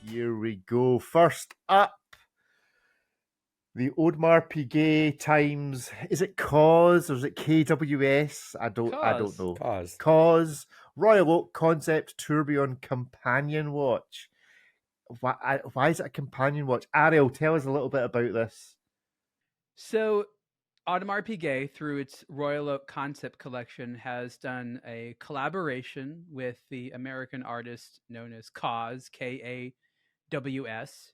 Here we go. First up, the Audemars Piguet times. Is it KAWS or is it KWS? I don't know. KAWS Royal Oak Concept Tourbillon Companion Watch. Why is it a companion watch? Ariel, tell us a little bit about this. So, Audemars Piguet, through its Royal Oak Concept Collection, has done a collaboration with the American artist known as KAWS, KAWS,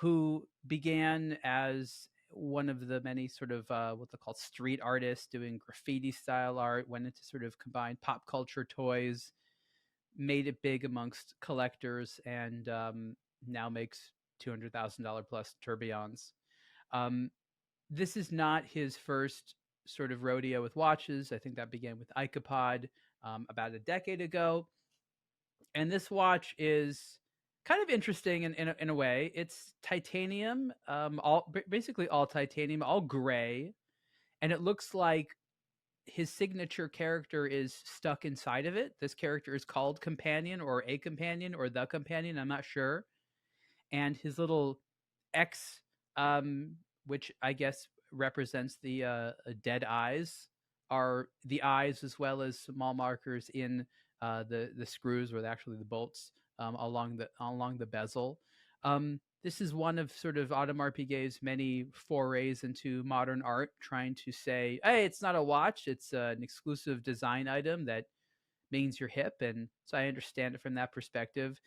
who began as one of the many sort of what they call street artists doing graffiti style art, went into sort of combined pop culture toys, made it big amongst collectors, and now makes $200,000 plus tourbillons. This is not his first sort of rodeo with watches. I think that began with Icopod about a decade ago. And this watch is kind of interesting in a way. It's titanium, basically all titanium, all gray, and it looks like his signature character is stuck inside of it. This character is called Companion or a Companion or the Companion. I'm not sure. And his little X, which I guess represents the dead eyes, are the eyes as well as small markers in the screws, or actually the bolts along the bezel. This is one of sort of Audemars Piguet's many forays into modern art, trying to say, hey, it's not a watch, it's an exclusive design item that means you're hip. And so I understand it from that perspective.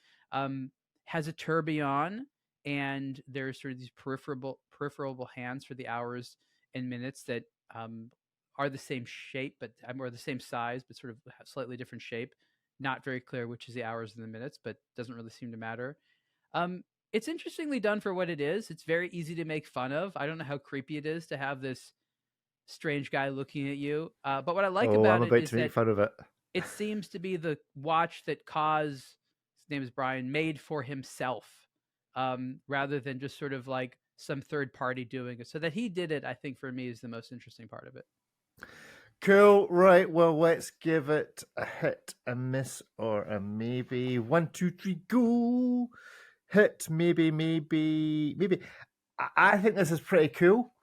Has a tourbillon, and there's sort of these peripheral hands for the hours and minutes that are the same shape, but or the same size, but sort of have slightly different shape. Not very clear which is the hours and the minutes, but doesn't really seem to matter. It's interestingly done for what it is. It's very easy to make fun of. I don't know how creepy it is to have this strange guy looking at you. But what I like about it is that fun of it. It seems to be the watch that KAWS, his name is Brian, made for himself, rather than just sort of like some third party doing it. So that he did it, I think, for me, is the most interesting part of it. Cool. Right. Well, let's give it a hit, a miss, or a maybe. 1, 2, 3, go. Hit, maybe. I think this is pretty cool,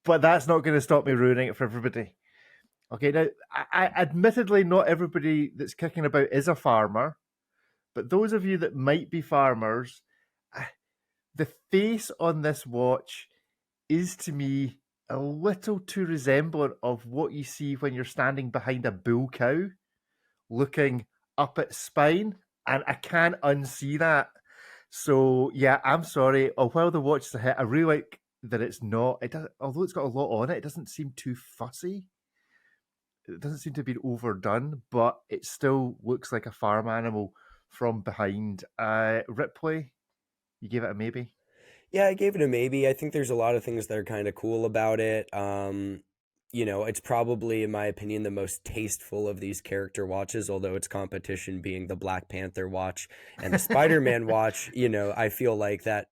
but that's not going to stop me ruining it for everybody. Okay, now, I admittedly, not everybody that's kicking about is a farmer, but those of you that might be farmers, the face on this watch is, to me, a little too resemblant of what you see when you're standing behind a bull cow, looking up its spine, and I can't unsee that. So, yeah, I'm sorry. While the watch is a hit, I really like that it's not. It doesn't, although it's got a lot on it, it doesn't seem too fussy. It doesn't seem to be overdone, but it still looks like a farm animal from behind. Ripley, you gave it a maybe? Yeah, I gave it a maybe. I think there's a lot of things that are kind of cool about it. It's probably, in my opinion, the most tasteful of these character watches, although its competition being the Black Panther watch and the Spider-Man watch. I feel like that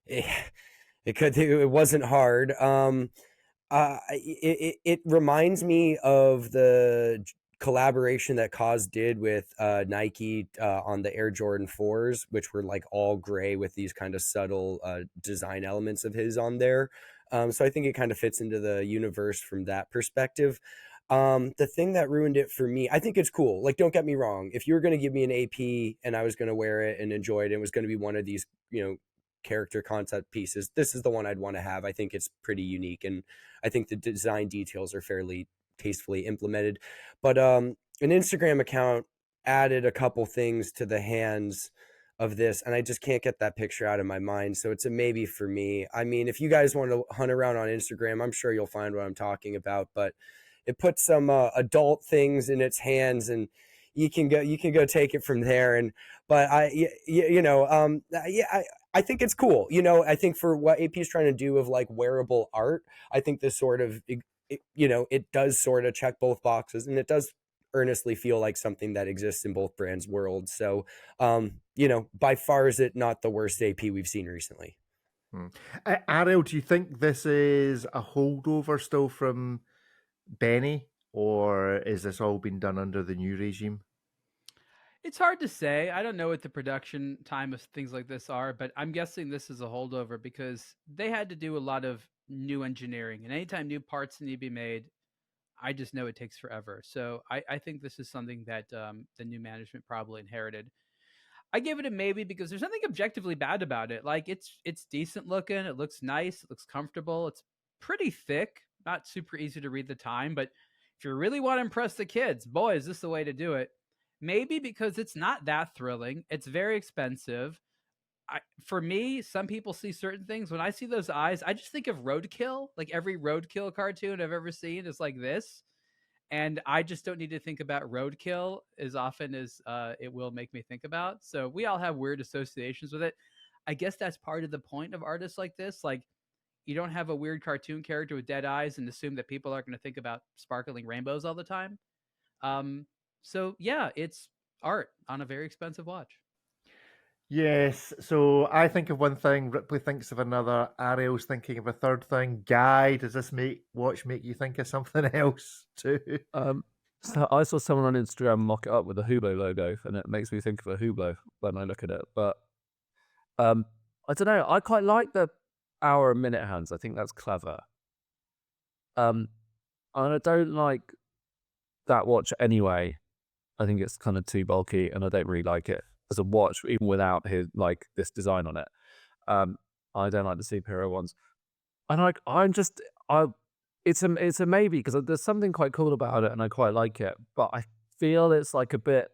it wasn't hard. It reminds me of the collaboration that KAWS did with Nike on the Air Jordan 4s, which were like all gray with these kind of subtle design elements of his on there. So I think it kind of fits into the universe from that perspective. The thing that ruined it for me, I think it's cool. Like, don't get me wrong. If you were going to give me an AP and I was going to wear it and enjoy it, and it was going to be one of these, character concept pieces, this is the one I'd want to have. I think it's pretty unique, and I think the design details are fairly tastefully implemented. But an Instagram account added a couple things to the hands of this, and I just can't get that picture out of my mind. So it's a maybe for me. I mean, if you guys want to hunt around on Instagram, I'm sure you'll find what I'm talking about, but it puts some adult things in its hands, and you can go take it from there. I think it's cool. I think for what AP is trying to do of like wearable art, I think this sort of, it does sort of check both boxes, and it does earnestly feel like something that exists in both brands' worlds. So, by far is it not the worst AP we've seen recently. Ariel, do you think this is a holdover still from Benny, or is this all been done under the new regime? It's hard to say. I don't know what the production time of things like this are, but I'm guessing this is a holdover because they had to do a lot of new engineering, and anytime new parts need to be made, I just know it takes forever. So I think this is something that the new management probably inherited. I give it a maybe because there's nothing objectively bad about it. Like it's decent looking, it looks nice, it looks comfortable, it's pretty thick, not super easy to read the time, but if you really want to impress the kids, boy, is this the way to do it. Maybe because it's not that thrilling. It's very expensive. For me, some people see certain things. When I see those eyes, I just think of Roadkill. Like every Roadkill cartoon I've ever seen is like this. And I just don't need to think about Roadkill as often as it will make me think about. So we all have weird associations with it. I guess that's part of the point of artists like this. Like you don't have a weird cartoon character with dead eyes and assume that people are going to think about sparkling rainbows all the time. So yeah, it's art on a very expensive watch. Yes, so I think of one thing, Ripley thinks of another, Ariel's thinking of a third thing. Guy, does this watch make you think of something else too? So I saw someone on Instagram mock it up with a Hublot logo, and it makes me think of a Hublot when I look at it. But I don't know. I quite like the hour and minute hands. I think that's clever. And I don't like that watch anyway. I think it's kind of too bulky, and I don't really like it as a watch, even without this design on it. I don't like the superhero ones. And it's a maybe because there's something quite cool about it, and I quite like it. But I feel it's like a bit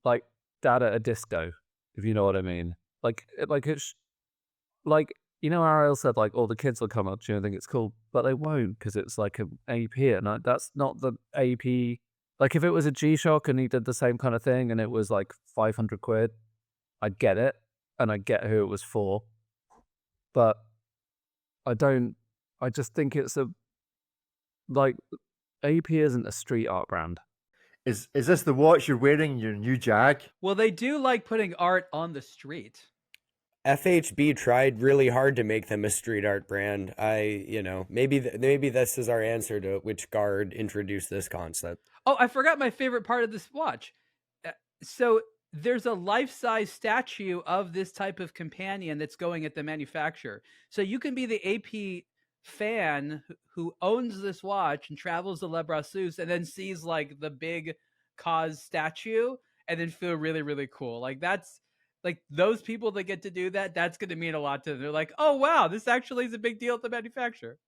like Dad at a disco, if you know what I mean. It's like Ariel said, like all the kids will come up to you and think it's cool, but they won't because it's like an AP, and that's not the AP. Like if it was a G-Shock and he did the same kind of thing and it was like 500 quid, I'd get it and I'd get who it was for. But I just think it's AP isn't a street art brand. Is this the watch you're wearing, your new Jag? Well, they do like putting art on the street. FHB tried really hard to make them a street art brand. Maybe this is our answer to which guard introduced this concept. Oh, I forgot my favorite part of this watch. So there's a life-size statue of this type of companion that's going at the manufacturer. So you can be the AP fan who owns this watch and travels to Le Brassus and then sees like the big KAWS statue and then feel really, really cool. Like that's like those people that get to do that, that's going to mean a lot to them. They're like, oh, wow, this actually is a big deal at the manufacturer.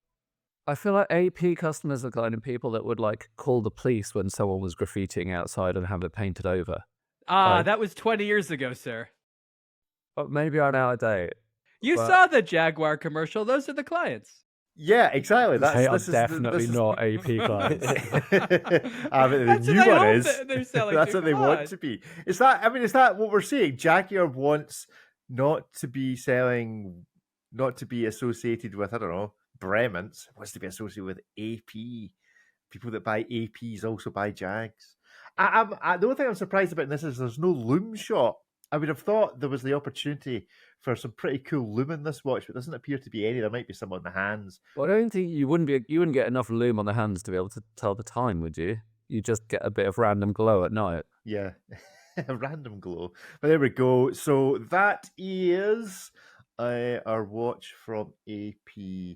I feel like AP customers are kind of people that would like call the police when someone was graffitiing outside and have it painted over. That was 20 years ago, sir. But maybe I'm out of date. You saw the Jaguar commercial. Those are the clients. Yeah, exactly. This is definitely not AP clients. The new one is. They're selling that's what they want to be. Is that what we're seeing? Jaguar wants not to be associated with, I don't know, Brements. It wants to be associated with AP. People that buy APs also buy Jags. The only thing I'm surprised about in this is there's no loom shot. I would have thought there was the opportunity for some pretty cool loom in this watch, but there doesn't appear to be any. There might be some on the hands. Well, I don't think you wouldn't get enough loom on the hands to be able to tell the time, would you? You just get a bit of random glow at night. Yeah, a random glow. But there we go. So that is our watch from AP.